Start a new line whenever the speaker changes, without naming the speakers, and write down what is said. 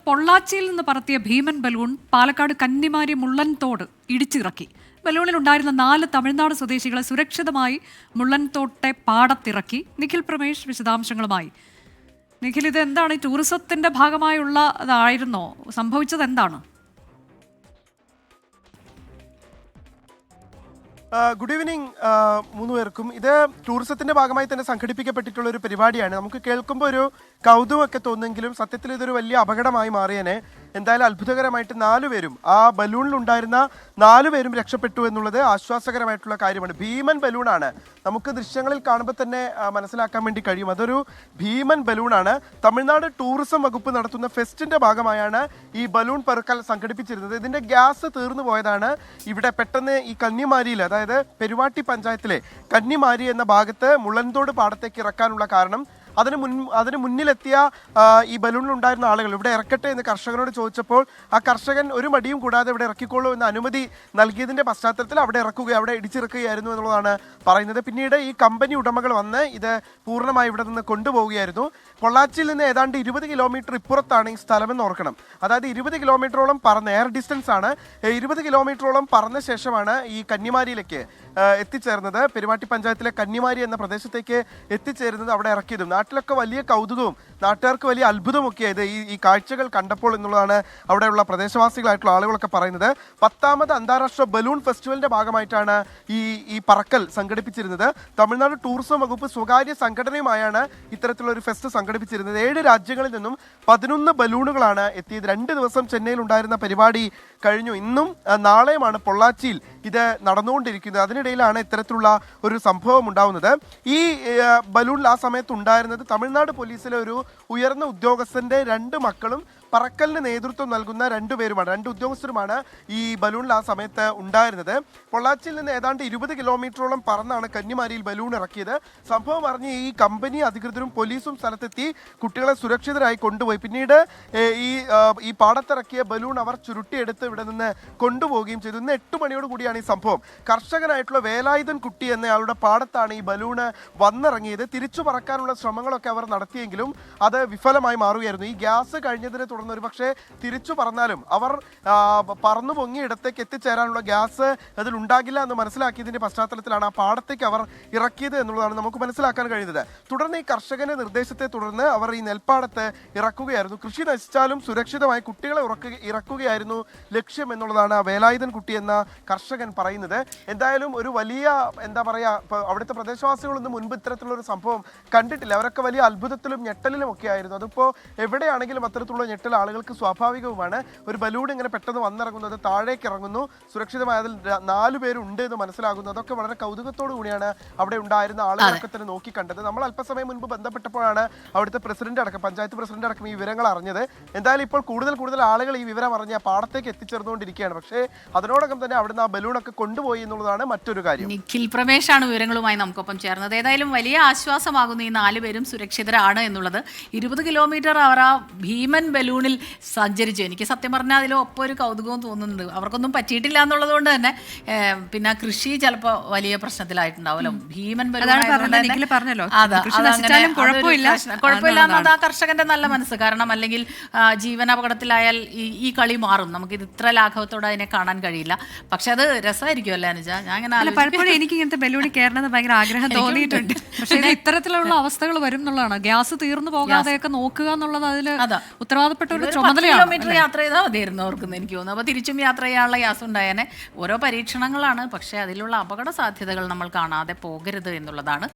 പൊള്ളാച്ചിയിൽ നിന്ന് പറത്തിയ ഭീമൻ ബലൂൺ പാലക്കാട് കന്നിമാരി മുള്ളൻതോട് ഇടിച്ചിറക്കി. ബലൂണിലുണ്ടായിരുന്ന 4 തമിഴ്നാട് സ്വദേശികളെ സുരക്ഷിതമായി മുള്ളൻതോട്ടെ പാടത്തിറക്കി. നിഖിൽ പ്രമേഷ് വിശദാംശങ്ങളുമായി. നിഖിൽ, ഇത് എന്താണ്? ടൂറിസത്തിന്റെ ഭാഗമായുള്ളതായിരുന്നോ? സംഭവിച്ചത് എന്താണ്?
ഗുഡ് ഈവനിങ് മൂന്ന് പേർക്കും. ഇത് ടൂറിസത്തിന്റെ ഭാഗമായി തന്നെ സംഘടിപ്പിക്കപ്പെട്ടിട്ടുള്ള ഒരു പരിപാടിയാണ്. നമുക്ക് കേൾക്കുമ്പോൾ ഒരു കൗതുകമൊക്കെ തോന്നുമെങ്കിലും സത്യത്തിൽ ഇതൊരു വലിയ അപകടമായി മാറിയനെ. എന്തായാലും അത്ഭുതകരമായിട്ട് 4 പേരും, ആ ബലൂണിലുണ്ടായിരുന്ന 4 പേരും രക്ഷപ്പെട്ടു എന്നുള്ളത് ആശ്വാസകരമായിട്ടുള്ള കാര്യമാണ്. ഭീമൻ ബലൂണാണ്, നമുക്ക് ദൃശ്യങ്ങളിൽ കാണുമ്പോൾ തന്നെ മനസ്സിലാക്കാൻ വേണ്ടി കഴിയും. അതൊരു ഭീമൻ ബലൂണാണ്. തമിഴ്നാട് ടൂറിസം വകുപ്പ് നടത്തുന്ന ഫെസ്റ്റിന്റെ ഭാഗമായാണ് ഈ ബലൂൺ പെറുക്കൽ സംഘടിപ്പിച്ചിരുന്നത്. ഇതിന്റെ ഗ്യാസ് തീർന്നു പോയതാണ്. ഇവിടെ പെട്ടെന്ന് ഈ കന്നിമാരിയിൽ, അതായത് പെരുവാട്ടി പഞ്ചായത്തിലെ കന്നിമാരി എന്ന ഭാഗത്ത് മുള്ളൻതോട് പാടത്തേക്ക് ഇറക്കാനുള്ള കാരണം, അതിന് മുന്നിലെത്തിയ ഈ ബലൂണിലുണ്ടായിരുന്ന ആളുകൾ ഇവിടെ ഇറക്കട്ടെ എന്ന് കർഷകനോട് ചോദിച്ചപ്പോൾ ആ കർഷകൻ ഒരു മടിയും കൂടാതെ ഇവിടെ ഇറക്കിക്കോളൂ എന്ന അനുമതി നൽകിയതിന്റെ പശ്ചാത്തലത്തിൽ അവിടെ ഇടിച്ചിറക്കുകയായിരുന്നു എന്നുള്ളതാണ് പറയുന്നത്. പിന്നീട് ഈ കമ്പനി ഉടമകൾ വന്ന് ഇത് പൂർണ്ണമായി ഇവിടെ നിന്ന് കൊണ്ടുപോവുകയായിരുന്നു. പൊള്ളാച്ചിയിൽ നിന്ന് ഏതാണ്ട് 20 കിലോമീറ്റർ ഇപ്പുറത്താണ് ഈ സ്ഥലമെന്ന് ഓർക്കണം. അതായത് 20 കിലോമീറ്ററോളം പറന്ന്, എയർ ഡിസ്റ്റൻസ് ആണ്, 20 കിലോമീറ്ററോളം പറന്ന ശേഷമാണ് ഈ കന്നിമാരിയിലേക്ക് എത്തിച്ചേർന്നത്. പെരുമാട്ടി പഞ്ചായത്തിലെ കന്നിമാരി എന്ന പ്രദേശത്തേക്ക് എത്തിച്ചേരുന്നത്, അവിടെ ഇറക്കിയതും. നാട്ടിലൊക്കെ വലിയ കൗതുകവും നാട്ടുകാർക്ക് വലിയ അത്ഭുതമൊക്കെ ആയത് ഈ കാഴ്ചകൾ കണ്ടപ്പോൾ എന്നുള്ളതാണ് അവിടെയുള്ള പ്രദേശവാസികളായിട്ടുള്ള ആളുകളൊക്കെ പറയുന്നത്. 10ാമത് അന്താരാഷ്ട്ര ബലൂൺ ഫെസ്റ്റിവലിന്റെ ഭാഗമായിട്ടാണ് ഈ പറക്കൽ സംഘടിപ്പിച്ചിരുന്നത്. തമിഴ്നാട് ടൂറിസം വകുപ്പ് സ്വകാര്യ സംഘടനയുമായാണ് ഇത്തരത്തിലുള്ള ഒരു ഫെസ്റ്റ് സംഘടിപ്പിച്ചിരുന്നത്. 7 രാജ്യങ്ങളിൽ നിന്നും 11 ബലൂണുകളാണ് എത്തിയത്. 2 ദിവസം ചെന്നൈയിൽ ഉണ്ടായിരുന്ന പരിപാടി കഴിഞ്ഞു. ഇന്നും നാളെയുമാണ് പൊള്ളാച്ചിയിൽ ഇത് നടന്നുകൊണ്ടിരിക്കുന്നത്. അതിനിടയിലാണ് ഇത്തരത്തിലുള്ള ഒരു സംഭവം ഉണ്ടാവുന്നത്. ഈ ബലൂണിൽ ആ സമയത്ത് ഉണ്ടായിരുന്നത് തമിഴ്നാട് പോലീസിലെ ഒരു ഉയർന്ന ഉദ്യോഗസ്ഥന്റെ 2 മക്കളും പറക്കലിന് നേതൃത്വം നൽകുന്ന 2 പേരുമാണ്, 2 ഉദ്യോഗസ്ഥരുമാണ് ഈ ബലൂണിൽ ആ സമയത്ത് ഉണ്ടായിരുന്നത്. പൊള്ളാച്ചിയിൽ നിന്ന് ഏതാണ്ട് 20 കിലോമീറ്ററോളം പറന്നാണ് കന്നിമാരിയിൽ ബലൂൺ ഇറക്കിയത്. സംഭവം അറിഞ്ഞ് ഈ കമ്പനി അധികൃതരും പോലീസും സ്ഥലത്തെത്തി കുട്ടികളെ സുരക്ഷിതരായി കൊണ്ടുപോയി. പിന്നീട് ഈ പാടത്തിറക്കിയ ബലൂൺ അവർ ചുരുട്ടിയെടുത്ത് ഇവിടെ നിന്ന് കൊണ്ടുപോവുകയും ചെയ്തു. ഇന്ന് 8 മണിയോട് കൂടിയാണ് ഈ സംഭവം. കർഷകനായിട്ടുള്ള വേലായുധൻ കുട്ടി എന്നയാളുടെ പാടത്താണ് ഈ ബലൂണ് വന്നിറങ്ങിയത്. തിരിച്ചു പറക്കാനുള്ള ശ്രമങ്ങളൊക്കെ അവർ നടത്തിയെങ്കിലും അത് വിഫലമായി മാറുകയായിരുന്നു. ഈ ഗ്യാസ് കഴിഞ്ഞതിനെ തുടർന്ന് ഒരു പക്ഷേ തിരിച്ചു പറഞ്ഞാലും അവർ പറന്നു പൊങ്ങിയ ഇടത്തേക്ക് എത്തിച്ചേരാനുള്ള ഗ്യാസ് അതിൽ ഉണ്ടാകില്ല എന്ന് മനസ്സിലാക്കിയതിന്റെ പശ്ചാത്തലത്തിലാണ് ആ പാടത്തേക്ക് അവർ ഇറക്കിയത് എന്നുള്ളതാണ് നമുക്ക് മനസ്സിലാക്കാൻ കഴിയുന്നത്. തുടർന്ന് ഈ കർഷകന്റെ നിർദ്ദേശത്തെ തുടർന്ന് അവർ ഈ നെൽപ്പാടത്ത് ഇറക്കുകയായിരുന്നു. കൃഷി നശിച്ചാലും സുരക്ഷിതമായി കുട്ടികളെ ഇറക്കുകയായിരുന്നു ലക്ഷ്യം എന്നുള്ളതാണ് വേലായുധൻ കുട്ടി എന്ന കർഷകൻ പറയുന്നത്. എന്തായാലും ഒരു വലിയ, എന്താ പറയാ, അവിടുത്തെ പ്രദേശവാസികളൊന്നും മുൻപ് ഇത്തരത്തിലുള്ള ഒരു സംഭവം കണ്ടിട്ടില്ല. അവരൊക്കെ വലിയ അത്ഭുതത്തിലും ഞെട്ടലിലും ഒക്കെ ആയിരുന്നു. അതിപ്പോ എവിടെയാണെങ്കിലും അത്തരത്തിലുള്ള ഞെട്ടൽ ആളുകൾക്ക് സ്വാഭാവികവുമാണ്. ഒരു ബലൂൺ ഇങ്ങനെ പെട്ടെന്ന് വന്നിറങ്ങുന്നത്, താഴേക്ക് ഇറങ്ങുന്നു, സുരക്ഷിതമായ അതിൽ 4 പേരുണ്ട് എന്ന് മനസ്സിലാകുന്നു. അതൊക്കെ വളരെ കൗതുകത്തോടു കൂടിയാണ് അവിടെ ഉണ്ടായിരുന്ന ആളുകളൊക്കെ തന്നെ നോക്കി കണ്ടത്. നമ്മൾ അല്പസമയം മുൻപ് ബന്ധപ്പെട്ടപ്പോഴാണ് അവിടുത്തെ പ്രസിഡന്റ് അടക്കം, പഞ്ചായത്ത് പ്രസിഡന്റ് അടക്കം ഈ വിവരങ്ങൾ അറിഞ്ഞത്. എന്തായാലും ഇപ്പോൾ കൂടുതൽ ആളുകൾ ഈ വിവരം അറിഞ്ഞ പാടത്തേക്ക് എത്തിച്ചേർന്നുകൊണ്ടിരിക്കുകയാണ്. പക്ഷേ അതിനോടൊപ്പം തന്നെ അവിടുന്ന് ആ ബലൂണൊക്കെ കൊണ്ടുപോയി എന്നുള്ളതാണ് മറ്റൊരു കാര്യം.
നിഖിൽ പ്രമേഷാണ് വിവരങ്ങളുമായി നമുക്കൊപ്പം ചേർന്നത്. ഏതായാലും വലിയ ആശ്വാസമാകുന്നു ഈ 4 പേരും സുരക്ഷിതരാണ് എന്നുള്ളത്. 20 കിലോമീറ്റർ അവർ ആ ഭീമൻ ബലൂണിൽ സഞ്ചരിച്ചു. എനിക്ക് സത്യം പറഞ്ഞാൽ അതിൽ ഒപ്പം ഒരു കൗതുകവും തോന്നുന്നുണ്ട്. അവർക്കൊന്നും പറ്റിയിട്ടില്ല എന്നുള്ളത് കൊണ്ട് തന്നെ പിന്നെ കൃഷി ചിലപ്പോൾ വലിയ പ്രശ്നത്തിലായിട്ടുണ്ടാവുമല്ലോ. ഭീമൻ കുഴപ്പമില്ല എന്നത് ആ കർഷകന്റെ നല്ല മനസ്സ്. കാരണം അല്ലെങ്കിൽ ജീവൻ അപകടത്തിലായാൽ ഈ കളി മാറും. നമുക്ക് ഇത് ഇത്ര ലാഘവത്തോടെ അതിനെ കാണാൻ കഴിയില്ല. പക്ഷെ അത് രസമായിരിക്കും അല്ലേ അനുജ? ഞാൻ അങ്ങനെ
പലപ്പോഴും എനിക്ക് ഇങ്ങനത്തെ ബലൂണിൽ കയറണമെന്ന് ഭയങ്കര ആഗ്രഹം തോന്നിയിട്ടുണ്ട്. പക്ഷേ ഇത്തരത്തിലുള്ള അവസ്ഥകൾ വരും എന്നുള്ളതാണ്. ഗ്യാസ് തീർന്നു പോകാതെയൊക്കെ നോക്കുക എന്നുള്ളത് അതിൽ ഉത്തരവാദപ്പെട്ട ഒരു ചുമതലയാണ്.
കിലോമീറ്റർ യാത്ര ചെയ്താൽ മതിയായിരുന്നു ഓർക്കുന്നു എനിക്ക് തോന്നുന്നു. അപ്പോൾ തിരിച്ചും യാത്ര ചെയ്യാനുള്ള ഗ്യാസ് ഉണ്ടായേനെ. ഓരോ പരീക്ഷണങ്ങളാണ്, പക്ഷേ അതിലുള്ള അപകട സാധ്യതകൾ നമ്മൾ കാണാതെ പോകരുത് എന്നുള്ളതാണ്.